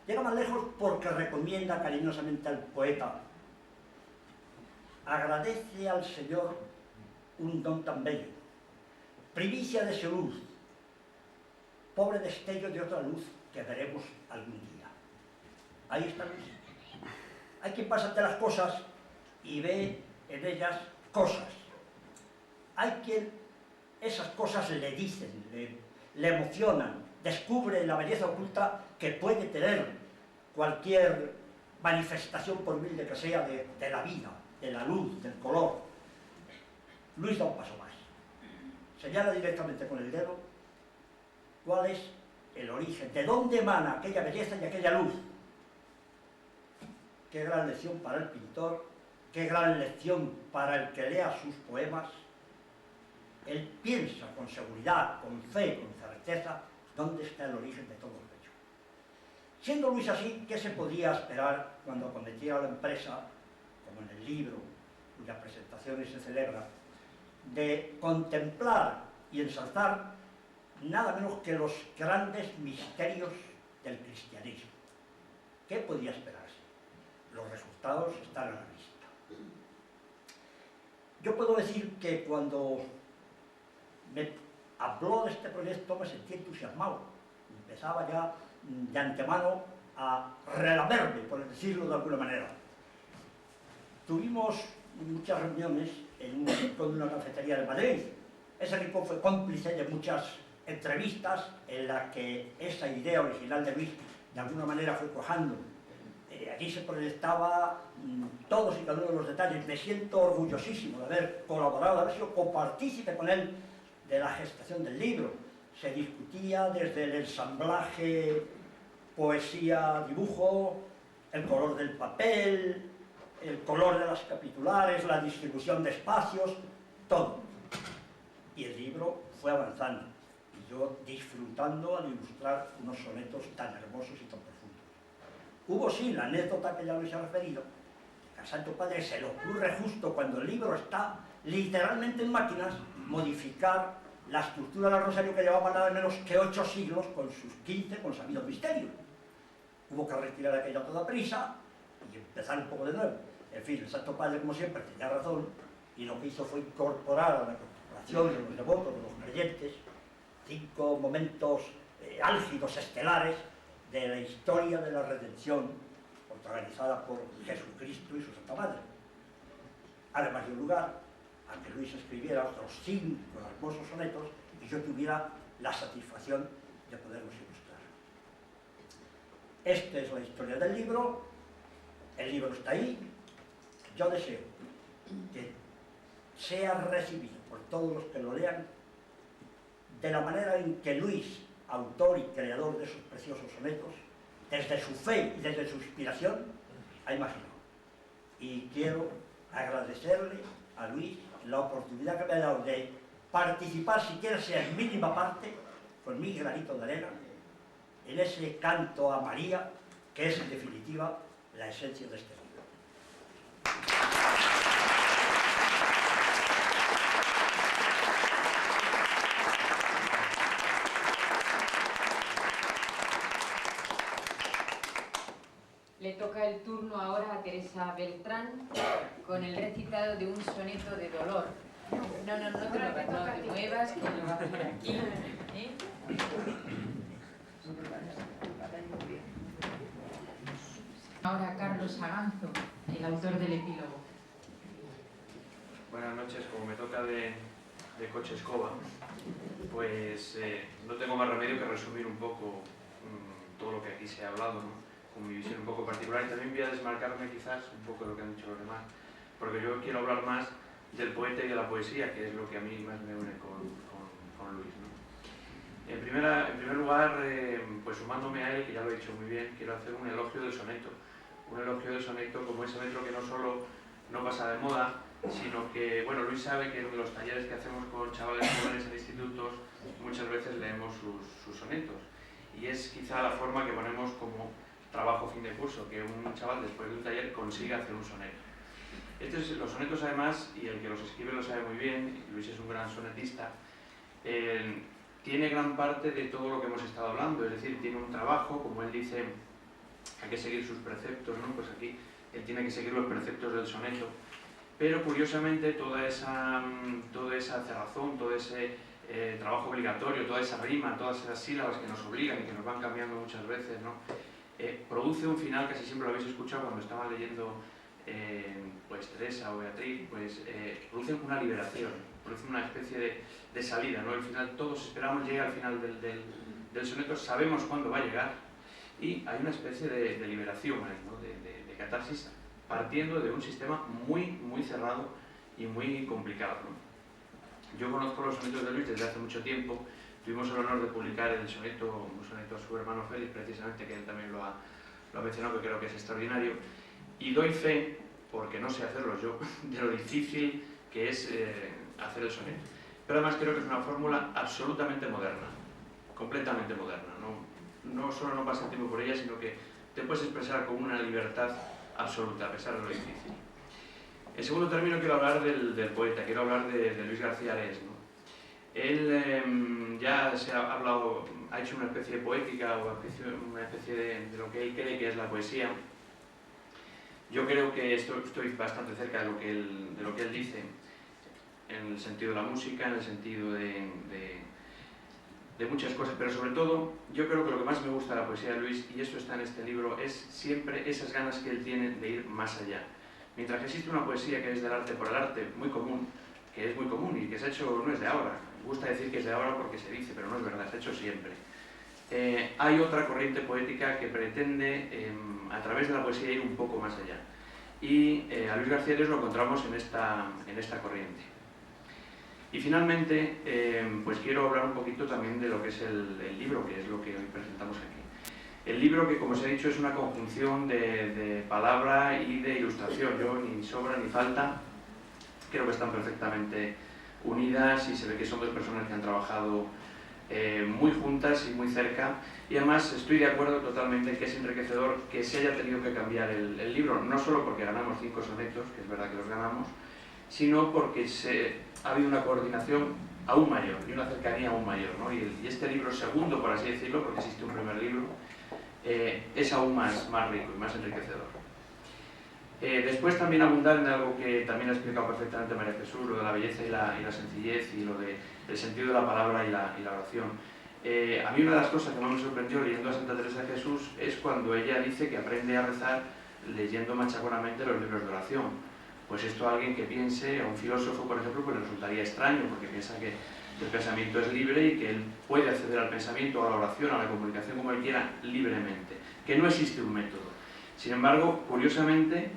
Llega más lejos porque recomienda cariñosamente al poeta. Agradece al Señor un don tan bello, primicia de su luz, pobre destello de otra luz que veremos algún día. Ahí está Luis. Hay quien pasa ante las cosas y ve en ellas cosas. Hay quien esas cosas le dicen, le emocionan, descubre la belleza oculta que puede tener cualquier manifestación, por humilde que sea, de la vida, de la luz, del color. Luis da un paso más. Señala directamente con el dedo cuál es el origen, de dónde emana aquella belleza y aquella luz. Qué gran lección para el pintor, qué gran lección para el que lea sus poemas. Él piensa con seguridad, con fe, con certeza, dónde está el origen de todo lo bello. Siendo Luis así, ¿qué se podía esperar cuando acometiera la empresa, como en el libro, cuya presentación se celebra, de contemplar y ensalzar nada menos que los grandes misterios del cristianismo? ¿Qué podía esperarse? Los resultados están a la vista. Yo puedo decir que cuando me habló de este proyecto me sentí entusiasmado. Empezaba ya de antemano a relamerme, por decirlo de alguna manera. Tuvimos muchas reuniones en un rincón de una cafetería de Madrid. Ese rincón fue cómplice de muchas entrevistas en las que esa idea original de Luis de alguna manera fue cuajando. Allí se proyectaba todos y cada uno de los detalles. Me siento orgullosísimo de haber colaborado, de haber sido copartícipe con él de la gestación del libro. Se discutía desde el ensamblaje, poesía, dibujo, el color del papel, el color de las capitulares, la distribución de espacios, todo. Y el libro fue avanzando, y yo disfrutando al ilustrar unos sonetos tan hermosos y tan profundos. Hubo sí la anécdota que ya les he referido, que al Santo Padre se le ocurre justo cuando el libro está literalmente en máquinas, modificar la estructura del rosario que llevaba nada menos que 8 siglos con sus 15 consabidos misterios. Hubo que retirar aquello a toda prisa y empezar un poco de nuevo. En fin, el Santo Padre, como siempre, tenía razón, y lo que hizo fue incorporar a la corporación de los devotos, de los creyentes, 5 momentos álgidos, estelares, de la historia de la redención, protagonizada por Jesucristo y su Santa Madre. Además de un lugar a que Luis escribiera otros 5 hermosos sonetos y yo tuviera la satisfacción de poderlos ilustrar. Esta es la historia del libro, el libro está ahí. Yo deseo que sea recibido por todos los que lo lean de la manera en que Luis, autor y creador de esos preciosos sonetos, desde su fe y desde su inspiración, ha imaginado. Y quiero agradecerle a Luis la oportunidad que me ha dado de participar, siquiera sea en mínima parte, con mi granito de arena, en ese canto a María, que es en definitiva la esencia de este libro. Le toca el turno ahora a Teresa Beltrán con el recitado de un soneto de dolor. No te muevas, que lo va a hacer aquí. ¿Eh? Ahora Carlos Aganzo, el autor del epílogo. Buenas noches, como me toca de coche escoba, pues no tengo más remedio que resumir un poco todo lo que aquí se ha hablado, ¿no? Con mi visión un poco particular, y también voy a desmarcarme quizás un poco de lo que han dicho los demás, porque yo quiero hablar más del poeta y de la poesía, que es lo que a mí más me une con Luis, ¿no? En primer lugar, pues sumándome a él, que ya lo he dicho muy bien, quiero hacer un elogio del soneto como ese metro que no solo no pasa de moda, sino que, bueno, Luis sabe que en los talleres que hacemos con chavales jóvenes en institutos muchas veces leemos sus sonetos, y es quizá la forma que ponemos como trabajo fin de curso, que un chaval después de un taller consiga hacer un soneto. Los sonetos además, y el que los escribe lo sabe muy bien, Luis es un gran sonetista, tiene gran parte de todo lo que hemos estado hablando, es decir, tiene un trabajo, como él dice, hay que seguir sus preceptos, ¿no? Pues aquí él tiene que seguir los preceptos del soneto, pero curiosamente toda esa cerrazón, todo ese trabajo obligatorio, toda esa rima, todas esas sílabas que nos obligan y que nos van cambiando muchas veces, ¿no? Produce un final, casi siempre lo habéis escuchado cuando estaban leyendo pues Teresa o Beatriz, pues produce una liberación, produce una especie de salida, ¿no? Al final todos esperamos llegar al final del soneto, sabemos cuándo va a llegar y hay una especie de liberación ahí, ¿no? de catarsis, partiendo de un sistema muy cerrado y muy complicado, ¿no? Yo conozco los sonetos de Luis desde hace mucho tiempo. Tuvimos el honor de publicar un soneto a su hermano Félix, precisamente, que él también lo ha mencionado, que creo que es extraordinario. Y doy fe, porque no sé hacerlo yo, de lo difícil que es hacer el soneto. Pero además creo que es una fórmula absolutamente moderna, completamente moderna. No solo no pasa el tiempo por ella, sino que te puedes expresar con una libertad absoluta, a pesar de lo difícil. En segundo término quiero hablar del poeta, quiero hablar de Luis García Ares, ¿no? Él ya ha hecho una especie de poética o una especie de lo que él cree que es la poesía. Yo creo que estoy bastante cerca de lo que él dice, en el sentido de la música, en el sentido de muchas cosas, pero sobre todo yo creo que lo que más me gusta de la poesía de Luis, y esto está en este libro, es siempre esas ganas que él tiene de ir más allá. Mientras que existe una poesía que es del arte por el arte, muy común, que es muy común y que se ha hecho, no es de ahora, gusta decir que es de ahora porque se dice, pero no es verdad, se ha hecho siempre. Hay otra corriente poética que pretende, a través de la poesía, ir un poco más allá. Y a Luis García Ares lo encontramos en esta corriente. Y finalmente, pues quiero hablar un poquito también de lo que es el libro, que es lo que hoy presentamos aquí. El libro, que como os he dicho, es una conjunción de palabra y de ilustración. Yo ni sobra ni falta, creo que están perfectamente unidas y se ve que son dos personas que han trabajado muy juntas y muy cerca, y además estoy de acuerdo totalmente en que es enriquecedor que se haya tenido que cambiar el libro, no solo porque ganamos 5 sonetos, que es verdad que los ganamos, sino porque ha habido una coordinación aún mayor y una cercanía aún mayor, ¿no? Y este libro segundo, por así decirlo, porque existe un primer libro, es aún más rico y más enriquecedor. Después también abundar en algo que también ha explicado perfectamente María Jesús, lo de la belleza y la sencillez, y lo del sentido de la palabra y la oración. A mí una de las cosas que más me sorprendió leyendo a Santa Teresa de Jesús es cuando ella dice que aprende a rezar leyendo machaconamente los libros de oración. Pues esto a alguien que piense, a un filósofo por ejemplo, pues le resultaría extraño, porque piensa que el pensamiento es libre y que él puede acceder al pensamiento, a la oración, a la comunicación como él quiera, libremente, que no existe un método. Sin embargo, curiosamente,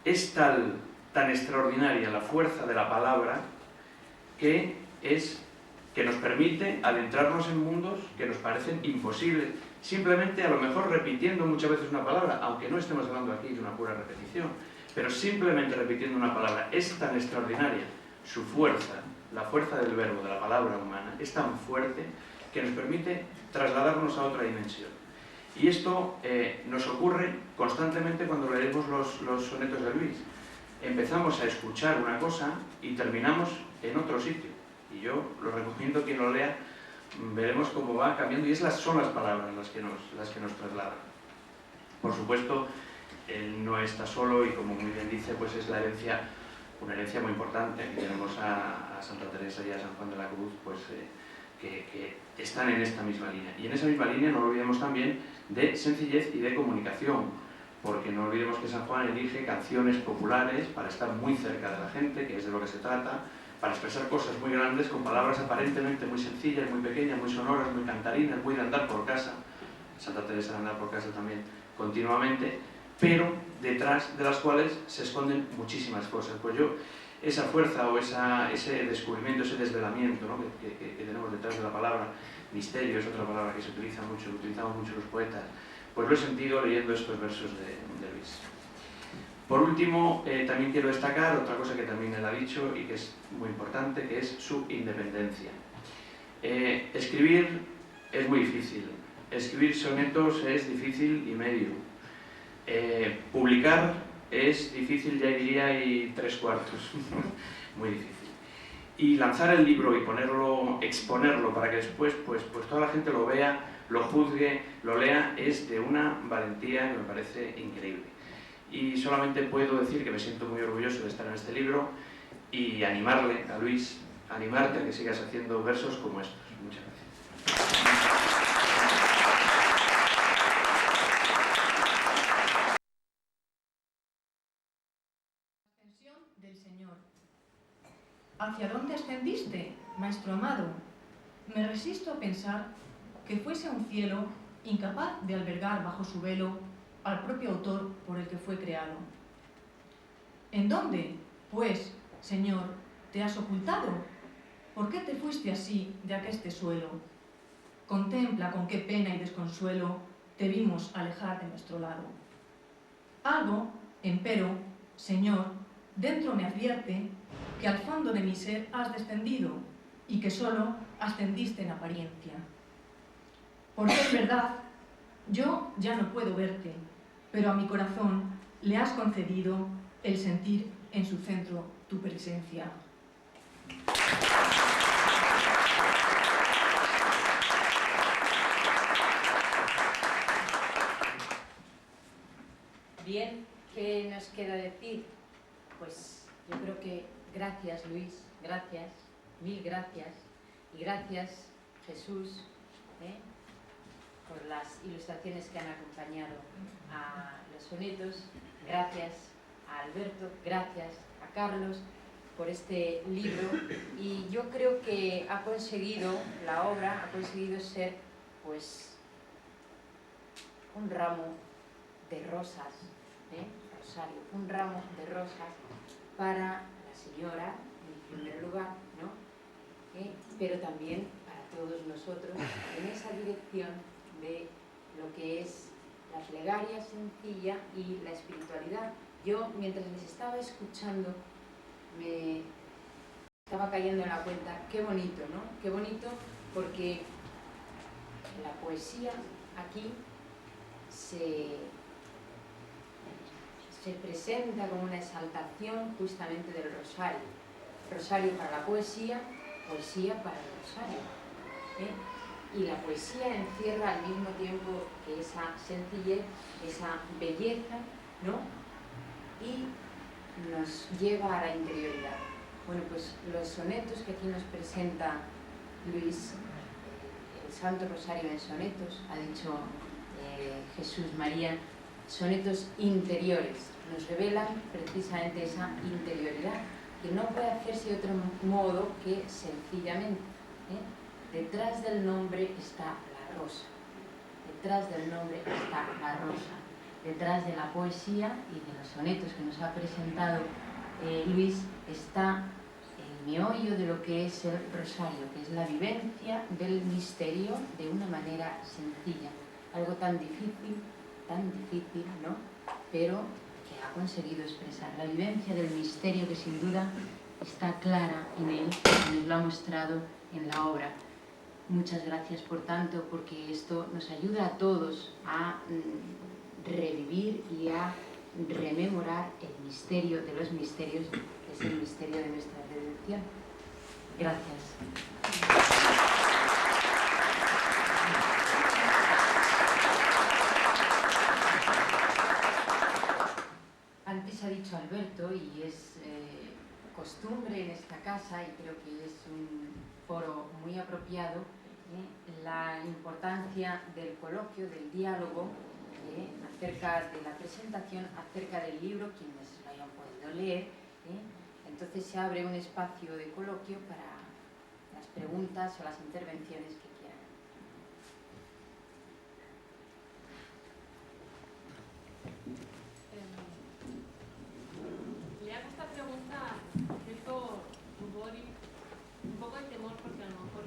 es tan extraordinaria la fuerza de la palabra que nos permite adentrarnos en mundos que nos parecen imposibles, simplemente a lo mejor repitiendo muchas veces una palabra, aunque no estemos hablando aquí de una pura repetición, pero simplemente repitiendo una palabra. Es tan extraordinaria su fuerza, la fuerza del verbo, de la palabra humana, es tan fuerte que nos permite trasladarnos a otra dimensión. Y esto nos ocurre constantemente cuando leemos los sonetos de Luis. Empezamos a escuchar una cosa y terminamos en otro sitio. Y yo lo recomiendo a quien lo lea, veremos cómo va cambiando, y son las palabras las que nos trasladan. Por supuesto, él no está solo y, como muy bien dice, pues es una herencia muy importante. Aquí tenemos a Santa Teresa y a San Juan de la Cruz, pues que están en esta misma línea. Y en esa misma línea no lo olvidemos también de sencillez y de comunicación, porque no olvidemos que San Juan elige canciones populares para estar muy cerca de la gente, que es de lo que se trata, para expresar cosas muy grandes con palabras aparentemente muy sencillas, muy pequeñas, muy sonoras, muy cantarinas, muy de andar por casa. Santa Teresa de andar por casa también continuamente, pero detrás de las cuales se esconden muchísimas cosas. Pues yo, esa fuerza o ese descubrimiento, ese desvelamiento, ¿no?, que tenemos detrás de la palabra, misterio es otra palabra que se utiliza mucho, que utilizamos mucho los poetas, pues lo he sentido leyendo estos versos de Luis. Por último, también quiero destacar otra cosa que también él ha dicho y que es muy importante, que es su independencia. Escribir es muy difícil, escribir sonetos es difícil y medio, publicar es difícil, ya diría, y 3/4, muy difícil. Y lanzar el libro y exponerlo para que después pues toda la gente lo vea, lo juzgue, lo lea, es de una valentía que me parece increíble. Y solamente puedo decir que me siento muy orgulloso de estar en este libro y animarle a Luis, animarte a que sigas haciendo versos como estos. Muchas gracias. Del Señor. ¿Hacia dónde ascendiste, Maestro amado? Me resisto a pensar que fuese un cielo incapaz de albergar bajo su velo al propio autor por el que fue creado. ¿En dónde, pues, Señor, te has ocultado? ¿Por qué te fuiste así de aqueste suelo? Contempla con qué pena y desconsuelo te vimos alejar de nuestro lado. Algo, empero, Señor, dentro me advierte que al fondo de mi ser has descendido y que solo ascendiste en apariencia. Porque es verdad, yo ya no puedo verte, pero a mi corazón le has concedido el sentir en su centro tu presencia. Bien, ¿qué nos queda decir? Pues yo creo que gracias, Luis, gracias, mil gracias, y gracias, Jesús, por las ilustraciones que han acompañado a los sonetos, gracias a Alberto, gracias a Carlos por este libro, y yo creo que la obra ha conseguido ser, pues, un ramo de rosas, Rosario, un ramo de rosas para la señora, en primer lugar, ¿no? Pero también para todos nosotros, en esa dirección de lo que es la plegaria sencilla y la espiritualidad. Yo, mientras les estaba escuchando, me estaba cayendo en la cuenta, qué bonito, ¿no? Qué bonito, porque la poesía aquí se presenta como una exaltación justamente del rosario. Rosario para la poesía, poesía para el rosario, ¿eh? Y la poesía encierra al mismo tiempo que esa sencillez, esa belleza, ¿no? Y nos lleva a la interioridad. Bueno, pues los sonetos que aquí nos presenta Luis, el Santo Rosario en sonetos, ha dicho Jesús María, sonetos interiores, nos revelan precisamente esa interioridad, que no puede hacerse de otro modo que sencillamente, ¿eh? Detrás del nombre está la rosa, detrás del nombre está la rosa, detrás de la poesía y de los sonetos que nos ha presentado Luis está el meollo de lo que es el rosario, que es la vivencia del misterio de una manera sencilla, algo tan difícil, ¿no? Pero que ha conseguido expresar la vivencia del misterio que sin duda está clara en él, y nos lo ha mostrado en la obra. Muchas gracias por tanto, porque esto nos ayuda a todos a revivir y a rememorar el misterio de los misterios, que es el misterio de nuestra redención. Gracias. Antes ha dicho Alberto, y es costumbre en esta casa, y creo que es un foro muy apropiado, la importancia del coloquio, del diálogo, acerca de la presentación, acerca del libro, quienes lo hayan podido leer. Entonces se abre un espacio de coloquio para las preguntas o las intervenciones que quieran. Le hago esta pregunta cierto rubor y un poco de temor, porque a lo mejor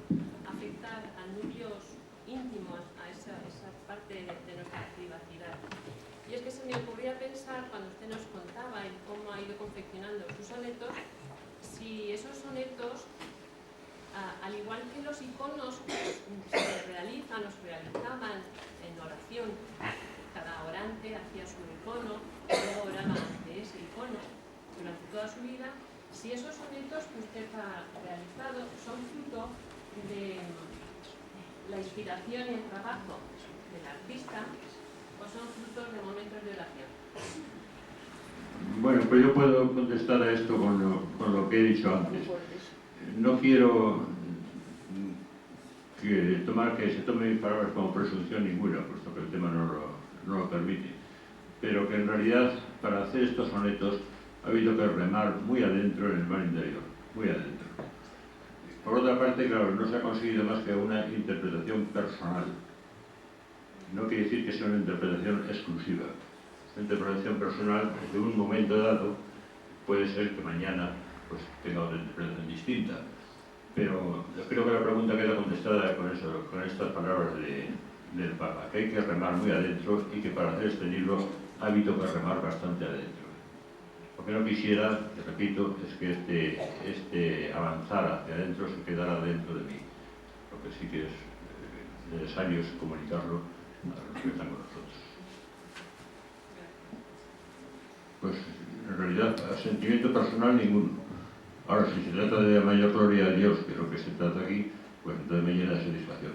afecta a núcleos íntimos, a esa parte de nuestra privacidad. Y es que se me ocurría pensar, cuando usted nos contaba en cómo ha ido confeccionando sus sonetos, si esos sonetos, al igual que los iconos, se realizan o se realizaban en oración, cada orante hacía su icono, luego oraba ante ese icono durante toda su vida, si esos sonetos que usted ha realizado son fruto de la inspiración y el trabajo del artista, o son frutos de momentos de oración. Bueno, pues yo puedo contestar a esto con lo que he dicho antes. No quiero que se tome mis palabras como presunción ninguna, puesto que el tema no lo permite. Pero que en realidad, para hacer estos sonetos, ha habido que remar muy adentro en el mar interior, muy adentro. Por otra parte, claro, no se ha conseguido más que una interpretación personal. No quiere decir que sea una interpretación exclusiva. Esta interpretación personal, de un momento dado, puede ser que mañana pues, tenga otra interpretación distinta. Pero creo que la pregunta queda contestada con estas palabras del Papa, que hay que remar muy adentro y que para hacer este libro ha habido que remar bastante adentro. Lo que no quisiera, te repito, es que este avanzar hacia adentro se quedara dentro de mí. Lo que sí que es necesario es comunicarlo a los que están con nosotros. Pues en realidad, sentimiento personal ninguno. Ahora, si se trata de mayor gloria a Dios, que es lo que se trata aquí, pues entonces me llena de satisfacción.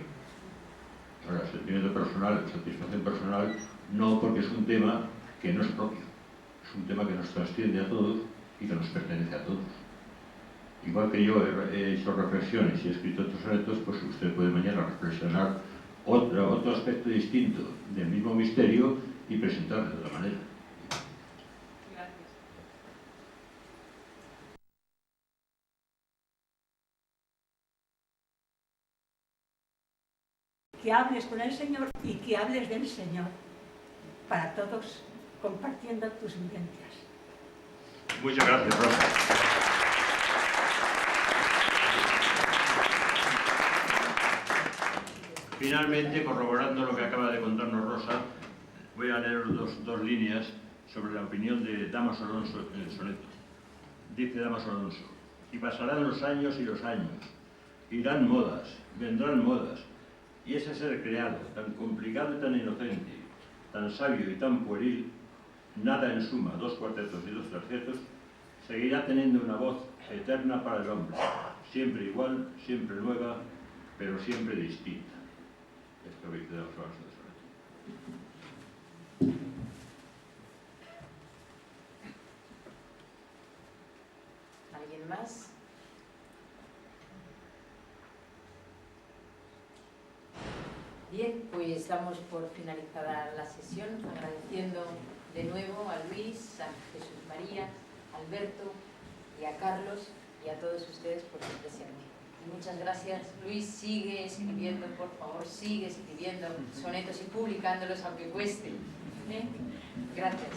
Ahora, sentimiento personal, satisfacción personal, no, porque es un tema que no es propio. Es un tema que nos trasciende a todos y que nos pertenece a todos. Igual que yo he hecho reflexiones y he escrito otros sonetos, pues usted puede mañana reflexionar otro aspecto distinto del mismo misterio y presentarlo de otra manera. Gracias. Que hables con el Señor y que hables del Señor para todos, compartiendo tus vivencias. Muchas gracias, Rosa. Finalmente, corroborando lo que acaba de contarnos Rosa, voy a leer dos líneas sobre la opinión de Dámaso Alonso en el soneto. Dice Dámaso Alonso: y pasarán los años y los años, irán modas, vendrán modas, y ese ser creado, tan complicado y tan inocente, tan sabio y tan pueril, nada en suma, 2 cuartetos y 2 tercetos, seguirá teniendo una voz eterna para el hombre, siempre igual, siempre nueva, pero siempre distinta. Esto que dice Dámaso Alonso de soneto. ¿Alguien más? Bien, pues damos por finalizada la sesión, agradeciendo de nuevo a Luis, a Jesús María, a Alberto y a Carlos y a todos ustedes por su presente. Muchas gracias. Luis, sigue escribiendo, por favor, sigue escribiendo sonetos y publicándolos aunque cueste. Gracias.